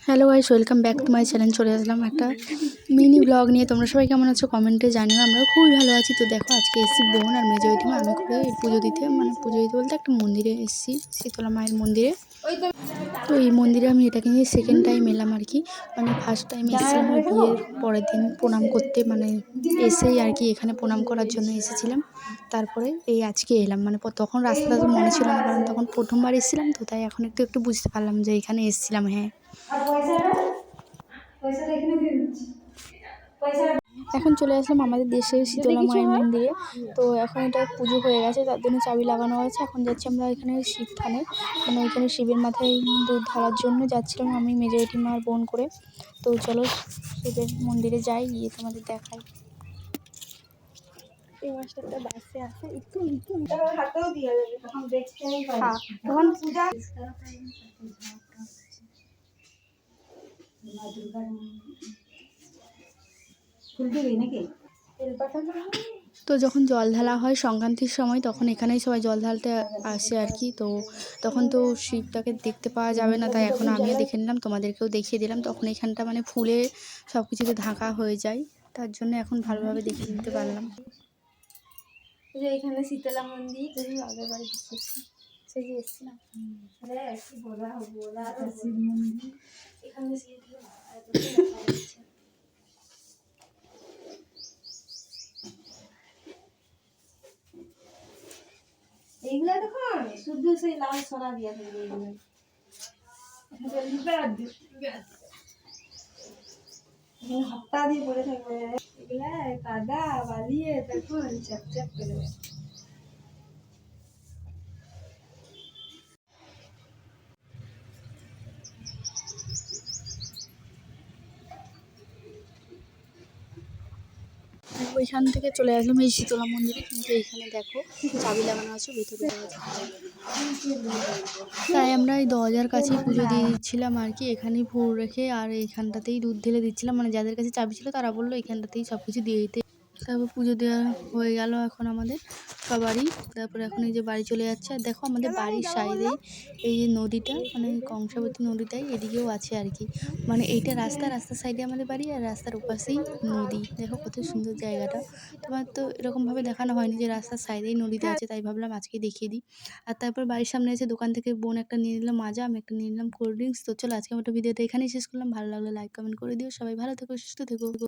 Hello guys, welcome back to my channel. চলে আসলাম একটা mini blog নিয়ে। তোমরা সবাই কেমন আছো কমেন্টে জানিও। আমরা খুবই ভালো আছি। তো দেখো, আজকে এসেছি বোন আর মেজো জেঠিমা আমি করে পুজো দিতে, মানে পুজো দিতে বলতে একটা মন্দিরে এসেছি, শীতলা মায়ের মন্দিরে। তো এই মন্দিরে আমি এটাকে নিয়ে সেকেন্ড টাইম এলাম আর কি। মানে ফার্স্ট টাইম এসেছিলাম আমার বিয়ের পরের দিন প্রণাম করতে, মানে এসেই আর কি এখানে প্রণাম করার জন্য এসেছিলাম। তারপরে এই আজকে এলাম, মানে তখন রাস্তাটা তো মনে ছিল না, কারণ তখন প্রথমবার এসেছিলাম তো, তাই এখন একটু একটু বুঝতে পারলাম যে এখানে এসেছিলাম। হ্যাঁ, এখন চলে আসলাম আমাদের দেশের শীতলা মায়ের মন্দিরে। তো এখন এটা পুজো হয়ে গেছে, তার জন্য চাবি লাগানো হয়েছে। এখন যাচ্ছি আমরা এখানে শিব থানে, মানে ওইখানে শিবের মাথায় দুধ ঢালার জন্য যাচ্ছিলাম আমি, মেজো জেঠিমা আর বোন করে। তো চলো শিবের মন্দিরে যাই, গিয়ে তোমাদের দেখাই। এই মাস্টারটা বাসে আসে একটু হাতেও দিয়ে যাবে, তখন দেখতেই পাই। তখন পূজা তো যখন জল ঢালা হয় সংক্রান্তির সময়, তখন এখানেই সবাই জল ঢালতে আসে আর কি। তো তখন তো শিবটাকে দেখতে পাওয়া যাবে না, তাই এখন আমিও দেখে নিলাম, তোমাদেরকেও দেখিয়ে দিলাম। তখন এখানটা মানে ফুলে সব কিছুতে ঢাকা হয়ে যায়, তার জন্য এখন ভালোভাবে দেখে নিতে পারলাম। যে এখানে শীতলা মন্দির আগের বাড়ি দেখেছি, সেই যে এসেছিলাম এখানে এইগুলা দেখুন শুদ্ধ সেই লাল সরা দিয়া থাকবে। এইগুলো হাতটা দিয়ে পড়ে থাকবে, এগুলা কাদা বালিয়ে দেখুন চ্যাপ চ্যাপ করে। ওইখান থেকে চলে আসলাম এই শীতলা মন্দিরে, কিন্তু এইখানে দেখো চাবি লাগানো আছে, ভেতরে যাওয়া যাচ্ছে। তাই আমরা এই দরজার কাছেই পুজো দিয়ে দিচ্ছিলাম আর কি, এখানেই ভোর রেখে আর এইখানটাতেই দুধ ঢেলে দিচ্ছিলাম। মানে যাদের কাছে চাবি ছিল তারা বললো এখানটাতেই সব কিছু দিয়ে দিতে। তারপর পুজো দেওয়া হয়ে গেল এখন আমাদের সবারই। তারপরে এখন এই যে বাড়ি চলে যাচ্ছে। আর দেখো আমাদের বাড়ির সাইডেই এই যে নদীটা, মানে কংসাবতী নদীটাই এদিকেও আছে আর কি। মানে এইটা রাস্তার সাইডে আমাদের বাড়ি, আর রাস্তার ওপাশেই নদী। দেখো কত সুন্দর জায়গাটা। তোমার তো এরকমভাবে দেখানো হয়নি যে রাস্তার সাইডেই নদীটা আছে, তাই ভাবলাম আজকে দেখিয়ে দিই। আর তারপর বাড়ির সামনে এসে দোকান থেকে বোন একটা নিয়ে নিলাম মাজা, আমি একটা নিয়ে নিলাম কোল্ড ড্রিঙ্কস। তো চলো আজকে আমার ভিডিওটা এখানেই শেষ করলাম। ভালো লাগলে লাইক কমেন্ট করে দিও। সবাই ভালো থেকো, সুস্থ থেকো।